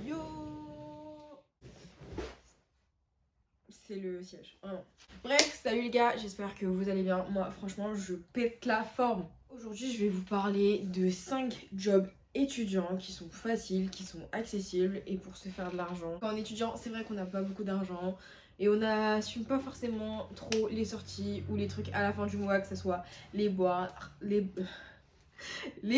Yo, c'est le siège, vraiment. Bref, salut les gars, j'espère que vous allez bien. Moi, franchement, je pète la forme. Aujourd'hui, je vais vous parler de 5 jobs étudiants qui sont faciles, qui sont accessibles et pour se faire de l'argent. Quand on est étudiant, c'est vrai qu'on n'a pas beaucoup d'argent et on n'assume pas forcément trop les sorties ou les trucs à la fin du mois, que ce soit les boires, les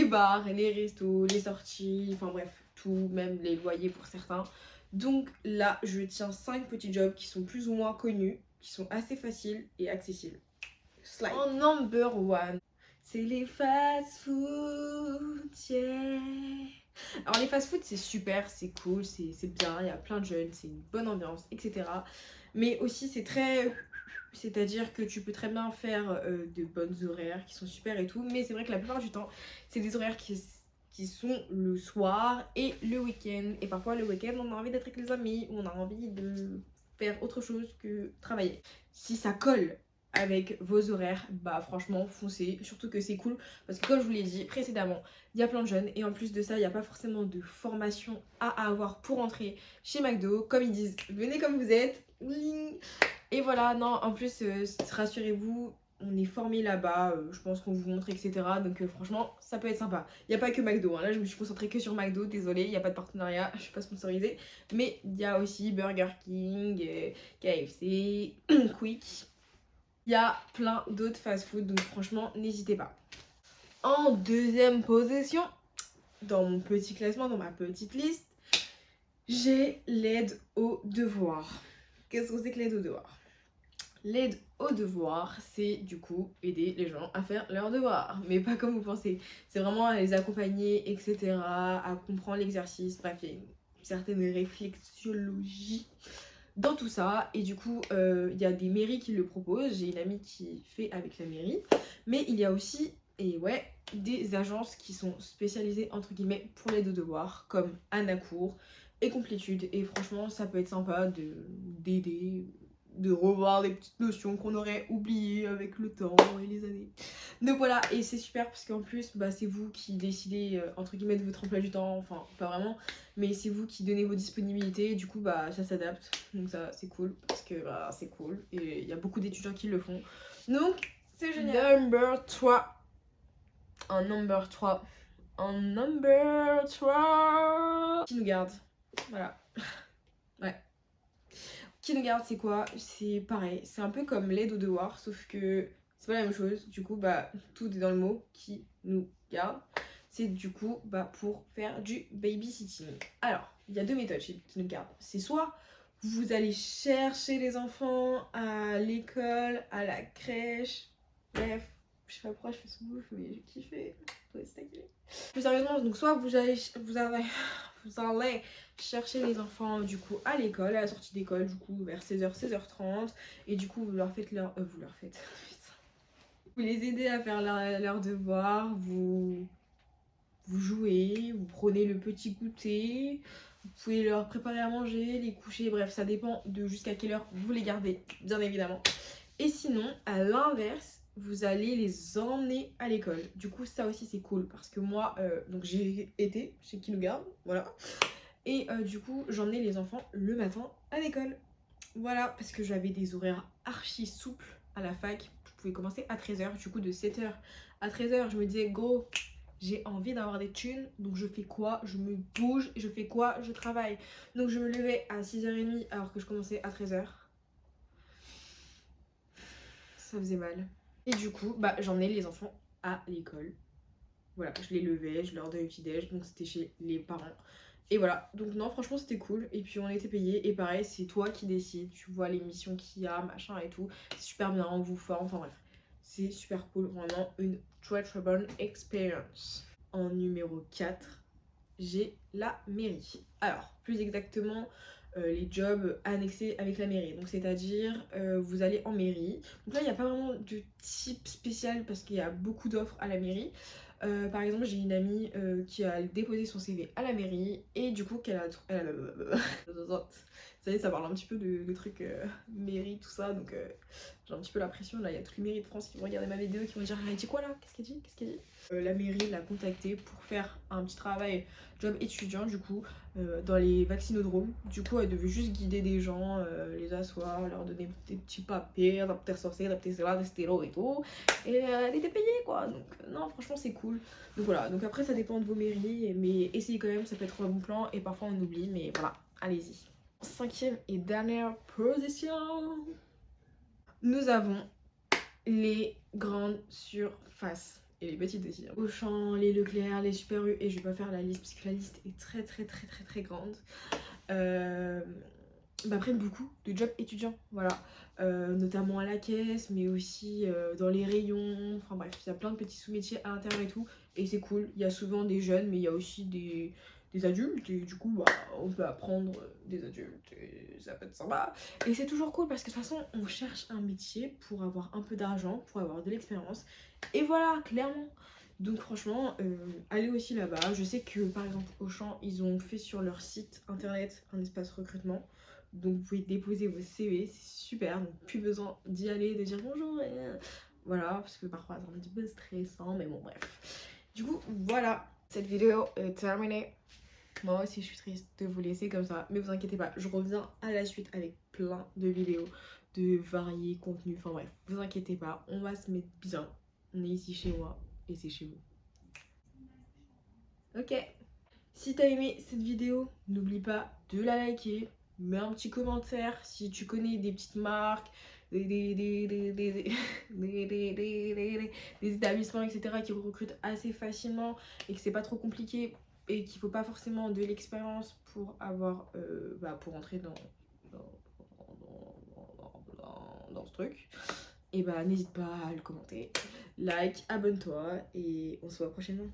bars, les restos, les sorties, enfin bref, tout, même les loyers pour certains. Donc là, je tiens 5 petits jobs qui sont plus ou moins connus, qui sont assez faciles et accessibles. Slide. En number one, c'est les fast-food, yeah. Alors les fast-food, c'est super, c'est cool, c'est bien, il y a plein de jeunes, c'est une bonne ambiance, etc. Mais aussi, c'est très... C'est-à-dire que tu peux très bien faire de bonnes horaires qui sont super et tout. Mais c'est vrai que la plupart du temps, c'est des horaires qui sont le soir et le week-end. Et parfois, le week-end, on a envie d'être avec les amis ou on a envie de faire autre chose que travailler. Si ça colle avec vos horaires, bah franchement foncez, surtout que c'est cool parce que comme je vous l'ai dit précédemment, il y a plein de jeunes et en plus de ça il n'y a pas forcément de formation à avoir pour entrer chez McDo. Comme ils disent, venez comme vous êtes. Et voilà, non, en plus, rassurez-vous, on est formé là-bas, je pense qu'on vous montre, etc. Donc franchement, ça peut être sympa. Il n'y a pas que McDo, hein. Là je me suis concentrée que sur McDo, désolée, il n'y a pas de partenariat, je suis pas sponsorisée. Mais il y a aussi Burger King, KFC, Quick. Il y a plein d'autres fast-food, donc franchement, n'hésitez pas. En deuxième position, dans mon petit classement, dans ma petite liste, j'ai l'aide aux devoirs. Qu'est-ce que c'est que l'aide aux devoirs? L'aide aux devoirs, c'est du coup aider les gens à faire leurs devoirs, mais pas comme vous pensez. C'est vraiment à les accompagner, etc., à comprendre l'exercice. Bref, il y a une certaine réflexologie dans tout ça. Et du coup, il y a des mairies qui le proposent. J'ai une amie qui fait avec la mairie. Mais il y a aussi, et ouais, des agences qui sont spécialisées, entre guillemets, pour l'aide aux devoirs, comme Anacourt et Complétude. Et franchement, ça peut être sympa d'aider, de revoir les petites notions qu'on aurait oubliées avec le temps et les années. Donc voilà, et c'est super parce qu'en plus, bah, c'est vous qui décidez, entre guillemets, de votre emploi du temps, enfin, pas vraiment, mais c'est vous qui donnez vos disponibilités, du coup, bah, ça s'adapte. Donc ça, c'est cool, parce que bah, c'est cool, et il y a beaucoup d'étudiants qui le font. Donc, c'est génial. Number 3. Un number 3. Un number 3. Qui nous garde. Voilà. Ouais. Qui nous garde, c'est quoi? C'est pareil, c'est un peu comme l'aide aux devoirs, sauf que c'est pas la même chose. Du coup, bah, tout est dans le mot qui nous garde. C'est du coup bah, pour faire du babysitting. Alors, il y a deux méthodes chez qui nous garde. C'est soit vous allez chercher les enfants à l'école, à la crèche, bref, je sais pas pourquoi je fais ce bouffe, mais j'ai kiffé. Ouais, c'est taqué. Plus sérieusement, donc soit vous allez chercher les enfants du coup à l'école, à la sortie d'école, du coup vers 16h, 16h30, et du coup vous leur faites vous les aidez à faire leurs devoirs, vous jouez, vous prenez le petit goûter, vous pouvez leur préparer à manger, les coucher, bref, ça dépend de jusqu'à quelle heure vous les gardez, bien évidemment. Et sinon, à l'inverse, vous allez les emmener à l'école. Du coup, ça aussi c'est cool parce que moi, donc j'ai été chez Qui nous garde, voilà. Et du coup, j'emmenais les enfants le matin à l'école. Voilà, parce que j'avais des horaires archi souples à la fac. Je pouvais commencer à 13h, du coup de 7h à 13h, je me disais, go, j'ai envie d'avoir des thunes, donc je fais quoi? Je me bouge, je fais quoi? Je travaille. Donc je me levais à 6h30 alors que je commençais à 13h. Ça faisait mal. Et du coup, bah, j'emmenais les enfants à l'école. Voilà, je les levais, je leur donnais le petit-déj, donc c'était chez les parents. Et voilà, donc non, franchement c'était cool. Et puis on était payés, et pareil, c'est toi qui décides, tu vois les missions qu'il y a, machin et tout. C'est super bien, on vous forme, enfin bref. C'est super cool, vraiment une très très bonne expérience. En numéro 4, j'ai la mairie. Alors, plus exactement, les jobs annexés avec la mairie. Donc, c'est-à-dire, vous allez en mairie. Donc là, il n'y a pas vraiment de type spécial parce qu'il y a beaucoup d'offres à la mairie. Par exemple, j'ai une amie qui a déposé son CV à la mairie et du coup, ça y est, ça parle un petit peu de trucs mairie, tout ça. Donc, J'ai un petit peu la pression, là il y a toutes les mairies de France qui vont regarder ma vidéo, qui vont dire elle dit quoi là, qu'est-ce qu'elle dit, qu'est-ce qu'elle dit. La mairie l'a contacté pour faire un petit travail job étudiant du coup dans les vaccinodromes. Du coup elle devait juste guider des gens, les asseoir, leur donner des petits papiers, des petits sorciers, des petits des stéros et tout. Et elle était payée quoi, donc non franchement c'est cool. Donc voilà, donc après ça dépend de vos mairies, mais essayez quand même, ça peut être un bon plan et parfois on oublie, mais voilà, allez-y. Cinquième et dernière position, nous avons les grandes surfaces et les petites aussi. Auchan, les Leclerc, les Super U, et je vais pas faire la liste parce que la liste est très grande. Prennent beaucoup de jobs étudiants, voilà. Notamment à la caisse, mais aussi dans les rayons. Enfin bref, il y a plein de petits sous-métiers à l'intérieur et tout. Et c'est cool, il y a souvent des jeunes, mais il y a aussi des adultes. Et du coup, bah, on peut apprendre des adultes et ça peut être sympa. Et c'est toujours cool parce que de toute façon, on cherche un métier pour avoir un peu d'argent, pour avoir de l'expérience. Et voilà, clairement. Donc franchement, allez aussi là-bas. Je sais que par exemple Auchan, ils ont fait sur leur site internet un espace recrutement. Donc vous pouvez déposer vos CV, c'est super. Donc plus besoin d'y aller, de dire bonjour. Voilà, parce que parfois c'est un petit peu stressant, mais bon bref. Du coup, voilà, cette vidéo est terminée. Moi aussi je suis triste de vous laisser comme ça, mais vous inquiétez pas, je reviens à la suite avec plein de vidéos, de variés contenus. Enfin bref, vous inquiétez pas, on va se mettre bien. On est ici chez moi et c'est chez vous. Ok. Si t'as aimé cette vidéo, n'oublie pas de la liker, mets un petit commentaire si tu connais des petites marques, des établissements, etc. qui recrutent assez facilement et que c'est pas trop compliqué et qu'il faut pas forcément de l'expérience pour avoir, pour entrer dans ce truc. Et bah n'hésite pas à le commenter, like, abonne-toi et on se voit prochainement.